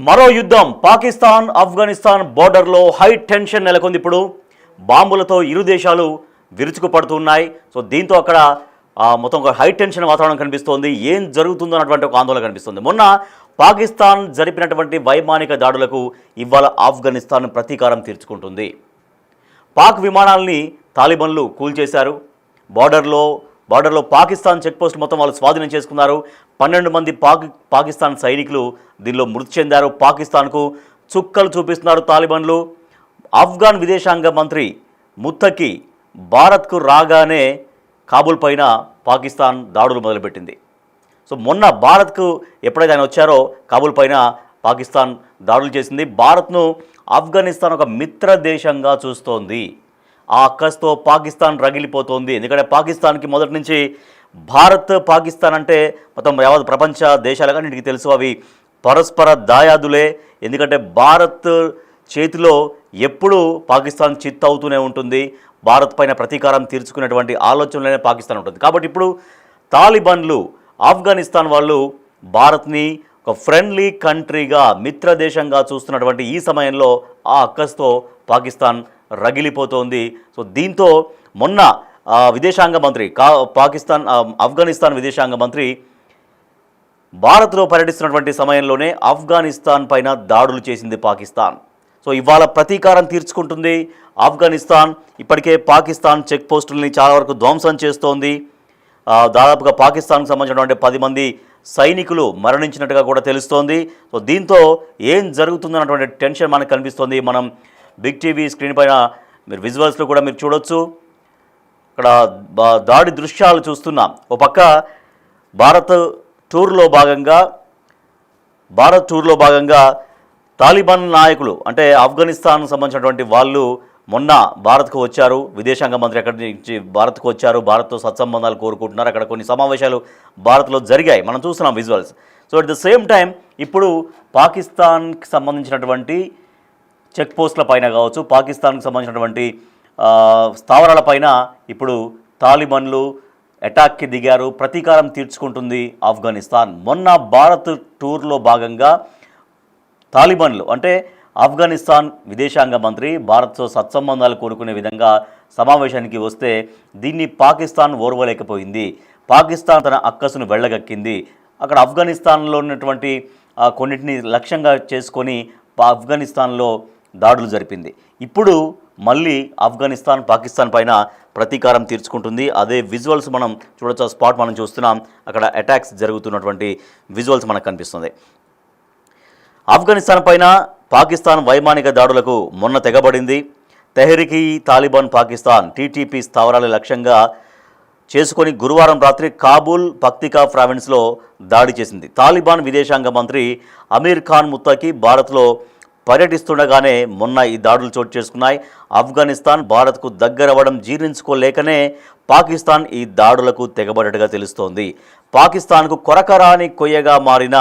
మరో యుద్ధం పాకిస్తాన్ ఆఫ్ఘనిస్తాన్ బోర్డర్లో హై టెన్షన్ నెలకొంది. ఇప్పుడు బాంబులతో ఇరు దేశాలు విరుచుకుపడుతున్నాయి. సో దీంతో అక్కడ మొత్తం ఒక హై టెన్షన్ వాతావరణం కనిపిస్తోంది. ఏం జరుగుతుందో అన్నటువంటి ఒక ఆందోళన కనిపిస్తుంది. మొన్న పాకిస్తాన్ జరిపినటువంటి వైమానిక దాడులకు ఇవాళ ఆఫ్ఘనిస్తాన్ ప్రతీకారం తీర్చుకుంటుంది. పాక్ విమానాల్ని తాలిబన్లు కూల్చేశారు. బార్డర్లో పాకిస్తాన్ చెక్పోస్ట్ మొత్తం వాళ్ళు స్వాధీనం చేసుకున్నారు. 12 మంది పాకిస్తాన్ సైనికులు దీనిలో మృతి చెందారు. పాకిస్తాన్కు చుక్కలు చూపిస్తున్నారు తాలిబన్లు. ఆఫ్ఘన్ విదేశాంగ మంత్రి ముత్తకి భారత్కు రాగానే కాబూల్ పైన పాకిస్తాన్ దాడులు మొదలుపెట్టింది. సో మొన్న భారత్కు ఎప్పుడైతే ఆయన వచ్చారో కాబూల్ పైన పాకిస్తాన్ దాడులు చేసింది. భారత్ను ఆఫ్ఘనిస్తాన్ ఒక మిత్ర దేశంగా చూస్తోంది. ఆ అక్కస్తో పాకిస్తాన్ రగిలిపోతోంది. ఎందుకంటే పాకిస్తాన్కి మొదటి నుంచి భారత్ పాకిస్తాన్ అంటే మొత్తం యావత్ ప్రపంచ దేశాలన్నింటికి తెలుసు, అవి పరస్పర దాయాదులే. ఎందుకంటే భారత్ చేతిలో ఎప్పుడూ పాకిస్తాన్ చిత్ అవుతూనే ఉంటుంది. భారత్ పైన ప్రతీకారం తీర్చుకునేటువంటి ఆలోచనలోనే పాకిస్తాన్ ఉంటుంది. కాబట్టి ఇప్పుడు తాలిబన్లు ఆఫ్ఘనిస్తాన్ వాళ్ళు భారత్ని ఒక ఫ్రెండ్లీ కంట్రీగా మిత్ర దేశంగా చూస్తున్నటువంటి ఈ సమయంలో ఆ అక్కస్తో పాకిస్తాన్ రగిలిపోతోంది. సో దీంతో మొన్న విదేశాంగ మంత్రి ఆఫ్ఘనిస్తాన్ విదేశాంగ మంత్రి భారత్లో పర్యటిస్తున్నటువంటి సమయంలోనే ఆఫ్ఘనిస్తాన్ పైన దాడులు చేసింది పాకిస్తాన్. సో ఇవాళ ప్రతీకారం తీర్చుకుంటుంది ఆఫ్ఘనిస్తాన్. ఇప్పటికే పాకిస్తాన్ చెక్ పోస్టుల్ని చాలా వరకు ధ్వంసం చేస్తోంది. దాదాపుగా పాకిస్తాన్కు సంబంధించినటువంటి 10 మంది సైనికులు మరణించినట్టుగా కూడా తెలుస్తోంది. సో దీంతో ఏం జరుగుతుందన్నటువంటి టెన్షన్ మనకు కనిపిస్తోంది. మనం బిగ్ టీవీ స్క్రీన్ పైన మీరు విజువల్స్లో కూడా మీరు చూడొచ్చు. ఇక్కడ దాడి దృశ్యాలు చూస్తున్నాం. ఓ పక్క భారత్ టూర్లో భాగంగా తాలిబాన్ నాయకులు అంటే ఆఫ్ఘనిస్తాన్ సంబంధించినటువంటి వాళ్ళు మొన్న భారత్కు వచ్చారు. విదేశాంగ మంత్రి అక్కడి నుంచి భారత్కు వచ్చారు. భారత్తో సత్సంబంధాలు కోరుకుంటున్నారు. అక్కడ కొన్ని సమావేశాలు భారత్లో జరిగాయి, మనం చూస్తున్నాం visuals. So at the same time ఇప్పుడు పాకిస్తాన్కి సంబంధించినటువంటి చెక్ పోస్టుల పైన కావచ్చు, పాకిస్తాన్కి సంబంధించినటువంటి స్థావరాల పైన ఇప్పుడు తాలిబన్లు అటాక్కి దిగారు. ప్రతీకారం తీర్చుకుంటుంది ఆఫ్ఘనిస్తాన్. మొన్న భారత్ టూర్లో భాగంగా తాలిబన్లు అంటే ఆఫ్ఘనిస్తాన్ విదేశాంగ మంత్రి భారత్తో సత్సంబంధాలు కోరుకునే విధంగా సమావేశానికి వస్తే దీన్ని పాకిస్తాన్ ఓర్వలేకపోయింది. పాకిస్తాన్ తన అక్కసును వెళ్ళగక్కింది. అక్కడ ఆఫ్ఘనిస్తాన్లో ఉన్నటువంటి కొన్నిటిని లక్ష్యంగా చేసుకొని ఆఫ్ఘనిస్తాన్లో దాడులు జరిపింది. ఇప్పుడు మళ్ళీ ఆఫ్ఘనిస్తాన్ పాకిస్తాన్ పైన ప్రతీకారం తీర్చుకుంటుంది. అదే విజువల్స్ మనం చూడొచ్చు. స్పాట్ మనం చూస్తున్నాం. అక్కడ అటాక్స్ జరుగుతున్నటువంటి విజువల్స్ మనకు కనిపిస్తుంది. ఆఫ్ఘనిస్తాన్ పైన పాకిస్తాన్ వైమానిక దాడులకు మొన్న తెగబడింది. తెహ్రీక్-ఈ తాలిబాన్ పాకిస్తాన్ టీటీపీ స్థావరాల లక్ష్యంగా చేసుకొని గురువారం రాత్రి కాబూల్ పక్తికా ప్రావిన్స్లో దాడి చేసింది. తాలిబాన్ విదేశాంగ మంత్రి అమీర్ ఖాన్ ముత్తకి భారత్లో పర్యటిస్తుండగానే మొన్న ఈ దాడులు చోటు చేసుకున్నాయి. ఆఫ్ఘనిస్తాన్ భారత్కు దగ్గరవ్వడం జీర్ణించుకోలేకనే పాకిస్తాన్ ఈ దాడులకు తెగబడ్డట్టుగా తెలుస్తోంది. పాకిస్తాన్కు కొరకరాని కొయ్యగా మారిన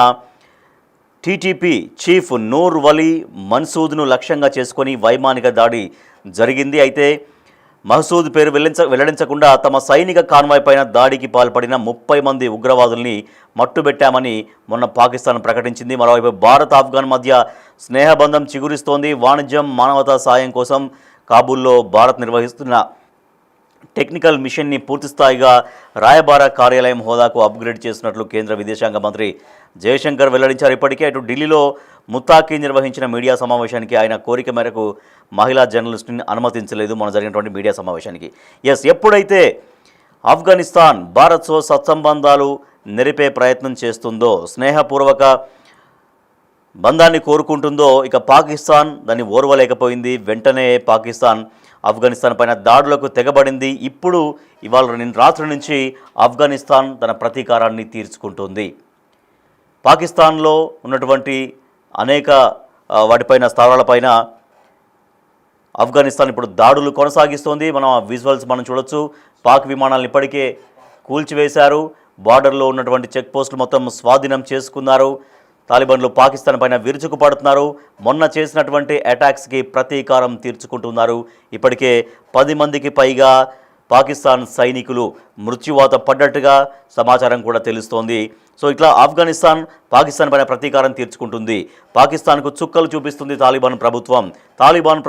టీటీపీ చీఫ్ నూర్ వలీ మన్సూద్ను లక్ష్యంగా చేసుకొని వైమానిక దాడి జరిగింది. అయితే మహసూద్ పేరు వెల్లడించకుండా తమ సైనిక కాన్వాయ్ పైన దాడికి పాల్పడిన 30 మంది ఉగ్రవాదుల్ని మట్టుబెట్టామని మొన్న పాకిస్తాన్ ప్రకటించింది. మరోవైపు భారత్ ఆఫ్ఘన్ మధ్య స్నేహబంధం చిగురిస్తోంది. వాణిజ్యం, మానవతా సాయం కోసం కాబూల్లో భారత్ నిర్వహిస్తున్న టెక్నికల్ మిషన్ని పూర్తిస్థాయిగా రాయబార కార్యాలయం హోదాకు అప్గ్రేడ్ చేసినట్లు కేంద్ర విదేశాంగ మంత్రి జయశంకర్ వెల్లడించారు. ఇప్పటికే అటు ఢిల్లీలో ముత్తాకి నిర్వహించిన మీడియా సమావేశానికి ఆయన కోరిక మేరకు మహిళా జర్నలిస్టుని అనుమతించలేదు. మన జరిగినటువంటి మీడియా సమావేశానికి. ఎప్పుడైతే ఆఫ్ఘనిస్తాన్ భారత్తో సత్సంబంధాలు నెరిపే ప్రయత్నం చేస్తుందో, స్నేహపూర్వక బంధాన్ని కోరుకుంటుందో, ఇక పాకిస్తాన్ దాన్ని ఓర్వలేకపోయింది. వెంటనే పాకిస్తాన్ ఆఫ్ఘనిస్తాన్ పైన దాడులకు తెగబడింది. ఇప్పుడు ఇవాళ రాత్రి నుంచి ఆఫ్ఘనిస్తాన్ తన ప్రతీకారాన్ని తీర్చుకుంటుంది. పాకిస్తాన్లో ఉన్నటువంటి అనేక వాటిపైన స్థావరాలపైన ఆఫ్ఘనిస్తాన్ ఇప్పుడు దాడులు కొనసాగిస్తోంది. మనం ఆ విజువల్స్ మనం చూడొచ్చు. పాక్ విమానాలను ఇప్పటికే కూల్చివేశారు. బార్డర్లో ఉన్నటువంటి చెక్ పోస్టులు మొత్తం స్వాధీనం చేసుకున్నారు. తాలిబన్లు పాకిస్తాన్ పైన విరుచుకుపడుతున్నారు. మొన్న చేసినటువంటి అటాక్స్కి ప్రతీకారం తీర్చుకుంటున్నారు. ఇప్పటికే 10 మందికి పైగా పాకిస్తాన్ సైనికులు మృత్యువాత పడ్డట్టుగా సమాచారం కూడా తెలుస్తోంది. సో ఇట్లా ఆఫ్ఘనిస్తాన్ పాకిస్తాన్ పైన ప్రతీకారం తీర్చుకుంటుంది. పాకిస్తాన్కు చుక్కలు చూపిస్తుంది తాలిబాన్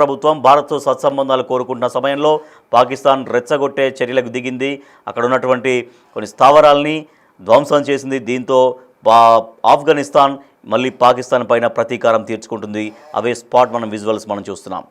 ప్రభుత్వం భారత్తో సత్సంబంధాలు కోరుకుంటున్న సమయంలో పాకిస్తాన్ రెచ్చగొట్టే చర్యలకు దిగింది. అక్కడ ఉన్నటువంటి కొన్ని స్థావరాల్ని ధ్వంసం చేసింది. దీంతో ఆఫ్ఘనిస్తాన్ మళ్ళీ పాకిస్తాన్ పైన ప్రతీకారం తీర్చుకుంటుంది. అవే స్పాట్ విజువల్స్ మనం చూస్తున్నాం.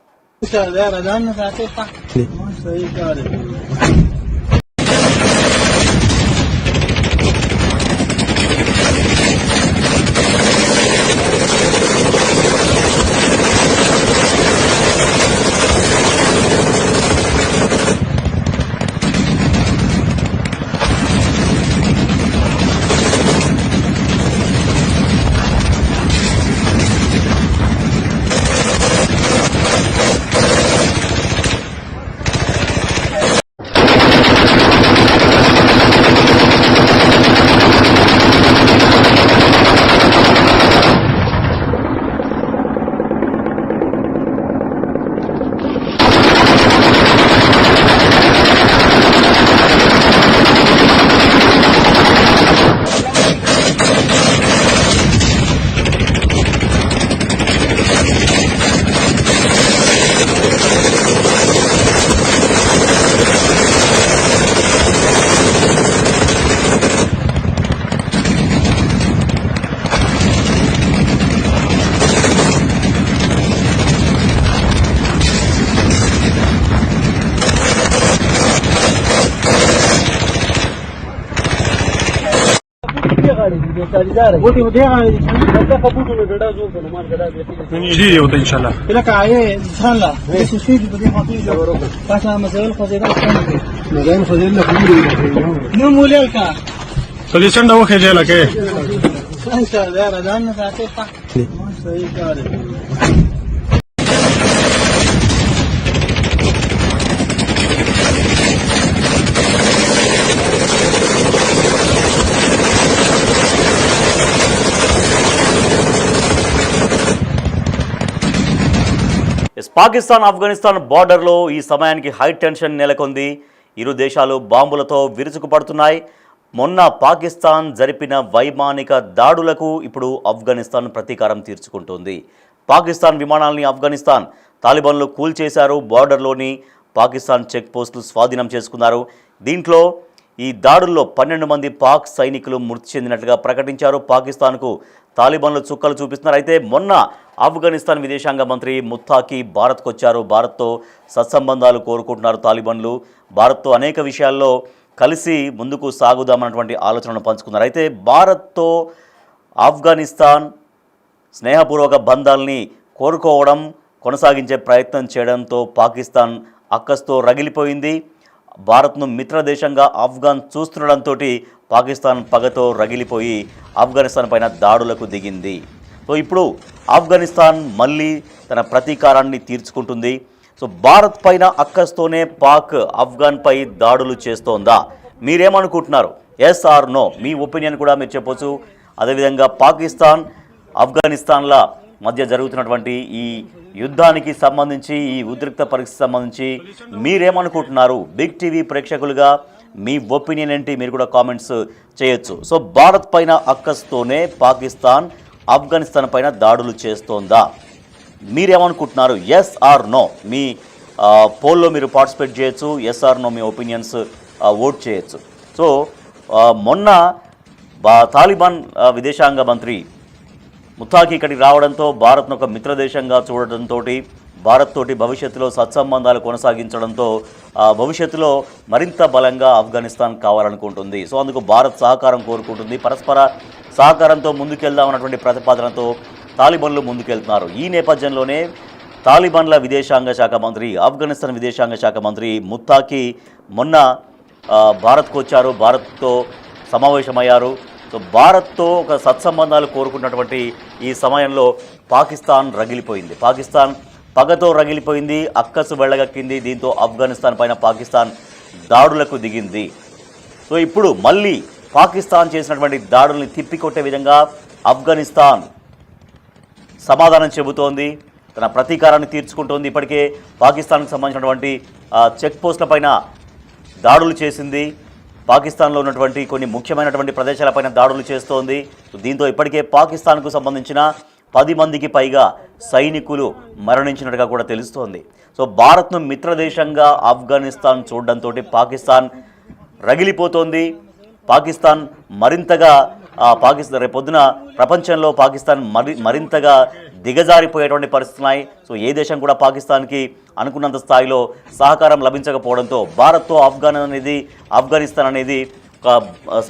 يجي يوتا ان شاء الله لك عيه سبحان الله ليش شيء بدي حقيقه بس انا مسؤول خزينه مدام خزينه لك نو مولك سوليوشن دو خجه لك ان شاء الله رمضان فاتحه صحيح كاره పాకిస్తాన్ ఆఫ్ఘనిస్తాన్ బార్డర్లో ఈ సమయానికి హై టెన్షన్ నెలకొంది. ఇరు దేశాలు బాంబులతో విరుచుకుపడుతున్నాయి. మొన్న పాకిస్తాన్ జరిపిన వైమానిక దాడులకు ఇప్పుడు ఆఫ్ఘనిస్తాన్ ప్రతీకారం తీర్చుకుంటోంది. పాకిస్తాన్ విమానాల్ని ఆఫ్ఘనిస్తాన్ తాలిబాన్లు కూల్చేశారు. బార్డర్లోని పాకిస్తాన్ చెక్ పోస్టులు స్వాధీనం చేసుకున్నారు. దీంట్లో ఈ దాడుల్లో 12 మంది పాక్ సైనికులు మృతి చెందినట్లుగా ప్రకటించారు. పాకిస్తాన్కు తాలిబాన్లు చుక్కలు చూపిస్తున్నారు. అయితే మొన్న ఆఫ్ఘనిస్తాన్ విదేశాంగ మంత్రి ముత్తాకి భారత్కు వచ్చారు. భారత్తో సత్సంబంధాలు కోరుకుంటున్నారు తాలిబాన్లు. భారత్తో అనేక విషయాల్లో కలిసి ముందుకు సాగుదామన్నటువంటి ఆలోచనను పంచుకున్నారు. అయితే భారత్తో ఆఫ్ఘనిస్తాన్ స్నేహపూర్వక బంధాల్ని కోరుకోవడం కొనసాగించే ప్రయత్నం చేయడంతో పాకిస్తాన్ అక్కస్తో రగిలిపోయింది. భారత్ను మిత్రదేశంగా ఆఫ్ఘాన్ చూస్తుండడంతో పాకిస్తాన్ పగతో రగిలిపోయి ఆఫ్ఘనిస్తాన్ పైన దాడులకు దిగింది. సో ఇప్పుడు ఆఫ్ఘనిస్తాన్ మళ్ళీ తన ప్రతీకారాన్ని తీర్చుకుంటుంది. సో భారత్ పైన అక్కస్తోనే పాక్ ఆఫ్ఘాన్పై దాడులు చేస్తోందా? మీరేమనుకుంటున్నారు? ఎస్ ఆర్ నో, మీ ఒపీనియన్ కూడా మీరు చెప్పొచ్చు. అదేవిధంగా పాకిస్తాన్ ఆఫ్ఘనిస్తాన్ల మధ్య జరుగుతున్నటువంటి ఈ యుద్ధానికి సంబంధించి, ఈ ఉద్రిక్త పరిస్థితి సంబంధించి మీరేమనుకుంటున్నారు? బిగ్ టీవీ ప్రేక్షకులుగా మీ ఒపీనియన్ ఏంటి? మీరు కూడా కామెంట్స్ చేయొచ్చు. సో భారత్ పైన అక్కస్తోనే పాకిస్తాన్ ఆఫ్ఘనిస్తాన్ పైన దాడులు చేస్తోందా? మీరేమనుకుంటున్నారు? ఎస్ ఆర్ నో, మీ పోల్లో మీరు పార్టిసిపేట్ చేయొచ్చు. ఎస్ ఆర్ నో మీ ఒపీనియన్స్ ఓట్ చేయొచ్చు. సో మొన్న తాలిబాన్ విదేశాంగ మంత్రి ముత్తాకి ఇక్కడికి రావడంతో భారత్ను ఒక మిత్రదేశంగా చూడటంతో భారత్ తోటి భవిష్యత్తులో సత్సంబంధాలు కొనసాగించడంతో భవిష్యత్తులో మరింత బలంగా ఆఫ్ఘనిస్తాన్ కావాలనుకుంటుంది. సో అందుకు భారత్ సహకారం కోరుకుంటుంది. పరస్పర సహకారంతో ముందుకెళ్దామన్నటువంటి ప్రతిపాదనతో తాలిబాన్లు ముందుకెళ్తున్నారు. ఈ నేపథ్యంలోనే తాలిబాన్ల విదేశాంగ శాఖ మంత్రి, ఆఫ్ఘనిస్తాన్ విదేశాంగ శాఖ మంత్రి ముత్తాకి మొన్న భారత్కు వచ్చారు. భారత్తో సమావేశమయ్యారు. సో భారత్తో ఒక సత్సంబంధాలు కోరుకున్నటువంటి ఈ సమయంలో పాకిస్తాన్ రగిలిపోయింది. పాకిస్తాన్ పగతో రగిలిపోయింది, అక్కసు వెళ్ళగక్కింది. దీంతో ఆఫ్ఘనిస్తాన్ పైన పాకిస్తాన్ దాడులకు దిగింది. సో ఇప్పుడు మళ్ళీ పాకిస్తాన్ చేసినటువంటి దాడుల్ని తిప్పికొట్టే విధంగా ఆఫ్ఘనిస్తాన్ సమాధానం చెబుతోంది, తన ప్రతీకారాన్ని తీర్చుకుంటోంది. ఇప్పటికే పాకిస్తాన్కి సంబంధించినటువంటి చెక్ పోస్టుల పైన దాడులు చేసింది, పాకిస్తాన్లో ఉన్నటువంటి కొన్ని ముఖ్యమైనటువంటి ప్రదేశాలపైన దాడులు చేస్తోంది. దీంతో ఇప్పటికే పాకిస్తాన్కు సంబంధించిన 10 మందికి పైగా సైనికులు మరణించినట్టుగా కూడా తెలుస్తోంది. సో భారత్ను మిత్రదేశంగా ఆఫ్ఘనిస్తాన్ చూడడంతో పాకిస్తాన్ రగిలిపోతోంది. పాకిస్తాన్ మరింతగా రేపొద్దున ప్రపంచంలో పాకిస్తాన్ మరింతగా దిగజారిపోయేటువంటి పరిస్థితులు ఉన్నాయి. సో ఏ దేశం కూడా పాకిస్తాన్కి అనుకున్నంత స్థాయిలో సహకారం లభించకపోవడంతో భారత్తో ఆఫ్ఘనిస్తాన్ అనేది ఒక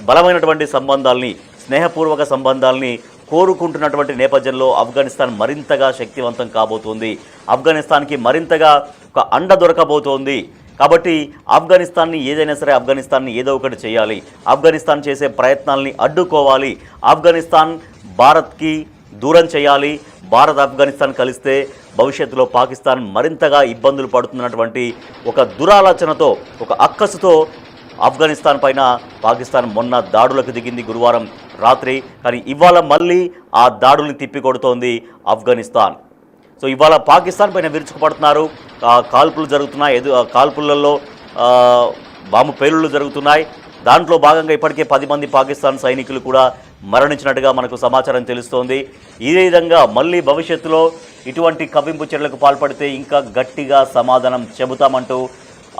బలమైనటువంటి సంబంధాలని, స్నేహపూర్వక సంబంధాలని కోరుకుంటున్నటువంటి నేపథ్యంలో ఆఫ్ఘనిస్తాన్ మరింతగా శక్తివంతం కాబోతోంది. ఆఫ్ఘనిస్తాన్కి మరింతగా ఒక అండ దొరకబోతోంది. కాబట్టి ఆఫ్ఘనిస్తాన్ని ఏదైనా సరే ఆఫ్ఘనిస్తాన్ని ఏదో ఒకటి చేయాలి, ఆఫ్ఘనిస్తాన్ చేసే ప్రయత్నాల్ని అడ్డుకోవాలి, ఆఫ్ఘనిస్తాన్ భారత్కి దూరం చేయాలి. భారత్ ఆఫ్ఘనిస్తాన్ కలిస్తే భవిష్యత్తులో పాకిస్తాన్ మరింతగా ఇబ్బందులు పడుతున్నటువంటి ఒక దురాలోచనతో, ఒక అక్కసుతో ఆఫ్ఘనిస్తాన్ పైన పాకిస్తాన్ మొన్న దాడులకు దిగింది గురువారం రాత్రి. కానీ ఇవాళ మళ్ళీ ఆ దాడుల్ని తిప్పికొడుతోంది ఆఫ్ఘనిస్తాన్. సో ఇవాళ పాకిస్తాన్ పైన విరుచుకుపడుతున్నారు, కాల్పులు జరుగుతున్నాయి, కాల్పులలో బాంబు పేలుళ్లు జరుగుతున్నాయి. దాంట్లో భాగంగా ఇప్పటికే 10 మంది పాకిస్తాన్ సైనికులు కూడా మరణించినట్టుగా మనకు సమాచారం తెలుస్తోంది. ఈ విధంగా మళ్ళీ భవిష్యత్తులో ఇటువంటి కవ్వింపు చర్యలకు పాల్పడితే ఇంకా గట్టిగా సమాధానం చెబుతామంటూ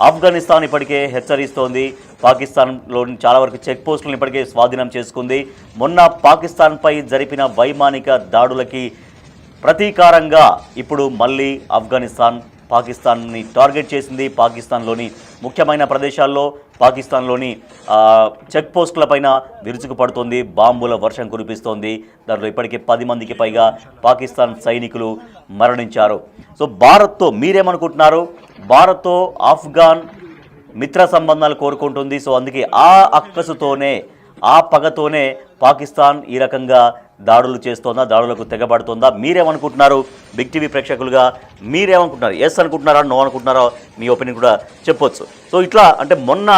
ఆఫ్ఘనిస్తాన్ ఇప్పటికే హెచ్చరిస్తోంది. పాకిస్తాన్లోని చాలా వరకు చెక్ పోస్టులను ఇప్పటికే స్వాధీనం చేసుకుంది. మొన్న పాకిస్తాన్పై జరిపిన వైమానిక దాడులకి ప్రతీకారంగా ఇప్పుడు మళ్ళీ ఆఫ్ఘనిస్తాన్ పాకిస్తాన్ని టార్గెట్ చేసింది. పాకిస్తాన్లోని ముఖ్యమైన ప్రదేశాల్లో, పాకిస్తాన్లోని చెక్ పోస్టులపైన విరుచుకుపడుతోంది, బాంబుల వర్షం కురిపిస్తోంది. దాంట్లో ఇప్పటికే 10 మందికి పైగా పాకిస్తాన్ సైనికులు మరణించారు. సో భారత్తో మీరేమనుకుంటున్నారు? భారత్తో ఆఫ్ఘాన్ మిత్ర సంబంధాలు కోరుకుంటుంది. సో అందుకే ఆ అక్కసుతోనే, ఆ పగతోనే పాకిస్తాన్ ఈ రకంగా దాడులు చేస్తోందా, దాడులకు తెగబడుతోందా? మీరేమనుకుంటున్నారు? బిగ్ టీవీ ప్రేక్షకులుగా మీరేమనుకుంటున్నారు? ఎస్ అనుకుంటున్నారా, నో అనుకుంటున్నారా? మీ ఒపీనియన్ కూడా చెప్పొచ్చు. సో ఇట్లా అంటే మొన్న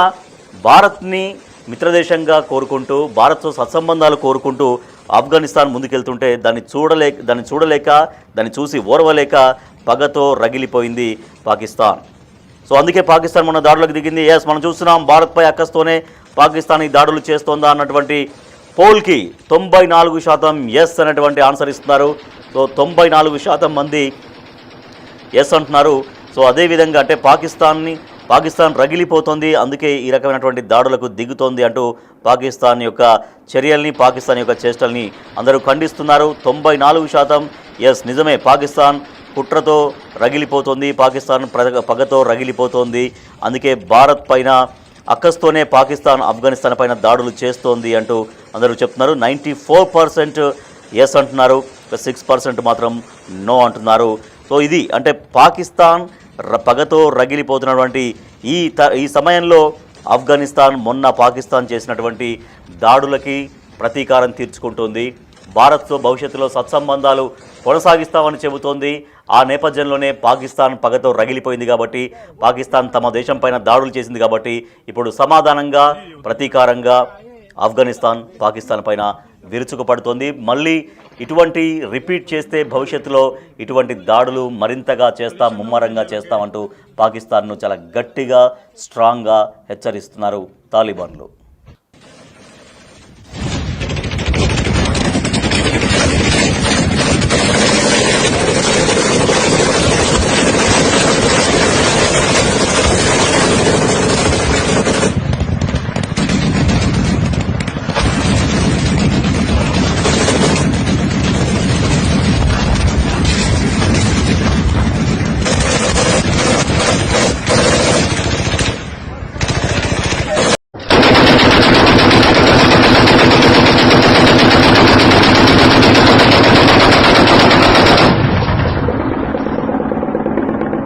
భారత్ని మిత్రదేశంగా కోరుకుంటూ, భారత్తో సత్సంబంధాలు కోరుకుంటూ ఆఫ్ఘనిస్తాన్ ముందుకెళ్తుంటే దాన్ని చూడలేక దాన్ని చూసి ఓర్వలేక పగతో రగిలిపోయింది పాకిస్తాన్. సో అందుకే పాకిస్తాన్ మొన్న దాడులకు దిగింది. ఎస్, మనం చూస్తున్నాం భారత్పై అక్కస్తోనే పాకిస్తాన్ ఈ దాడులు చేస్తోందా అన్నటువంటి పోల్కి 94% ఎస్ అనేటువంటి ఆన్సర్ ఇస్తున్నారు. సో 94% మంది ఎస్ అంటున్నారు. సో అదేవిధంగా అంటే పాకిస్తాన్ రగిలిపోతుంది, అందుకే ఈ రకమైనటువంటి దాడులకు దిగుతోంది అంటూ పాకిస్తాన్ యొక్క చర్యల్ని, పాకిస్తాన్ యొక్క చేష్టల్ని అందరూ ఖండిస్తున్నారు. 94% ఎస్, నిజమే, పాకిస్తాన్ కుట్రతో రగిలిపోతుంది, పాకిస్తాన్ పగతో రగిలిపోతోంది, అందుకే భారత్ పైన అక్కస్తోనే పాకిస్తాన్ ఆఫ్ఘనిస్తాన్ పైన దాడులు చేస్తోంది అంటూ అందరూ చెప్తున్నారు. 94% ఎస్ అంటున్నారు, 6% మాత్రం నో అంటున్నారు. సో ఇది అంటే పాకిస్తాన్ పగతో రగిలిపోతున్నటువంటి ఈ సమయంలో ఆఫ్ఘనిస్తాన్ మొన్న పాకిస్తాన్ చేసినటువంటి దాడులకి ప్రతీకారం తీర్చుకుంటుంది. భారత్తో భవిష్యత్తులో సత్సంబంధాలు కొనసాగిస్తామని చెబుతోంది. ఆ నేపథ్యంలోనే పాకిస్తాన్ పగతో రగిలిపోయింది కాబట్టి, పాకిస్తాన్ తమ దేశం పైన దాడులు చేసింది కాబట్టి ఇప్పుడు సమాధానంగా, ప్రతీకారంగా ఆఫ్ఘనిస్తాన్ పాకిస్తాన్ పైన విరుచుకుపడుతోంది. మళ్ళీ ఇటువంటి రిపీట్ చేస్తే భవిష్యత్తులో ఇటువంటి దాడులు మరింతగా ముమ్మరంగా చేస్తామంటూ పాకిస్తాన్ను చాలా గట్టిగా, స్ట్రాంగ్గా హెచ్చరిస్తున్నారు తాలిబాన్లు.